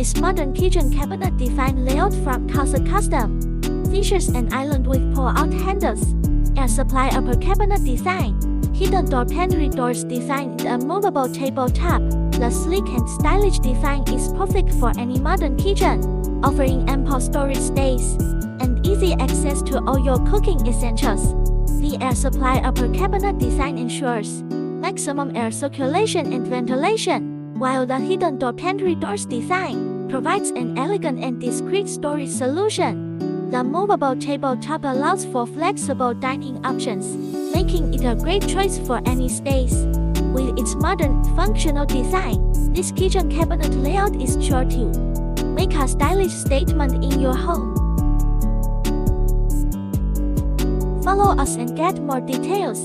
This modern kitchen cabinet design layout from Casa Custom features an island with pull-out handles, air supply upper cabinet design, hidden door pantry doors designed in a movable tabletop. The sleek and stylish design is perfect for any modern kitchen, offering ample storage space and easy access to all your cooking essentials. The air supply upper cabinet design ensures maximum air circulation and ventilation, while the hidden door pantry doors design provides an elegant and discreet storage solution. The movable tabletop allows for flexible dining options, making it a great choice for any space. With its modern, functional design, this kitchen cabinet layout is sure to make a stylish statement in your home. Follow us and get more details.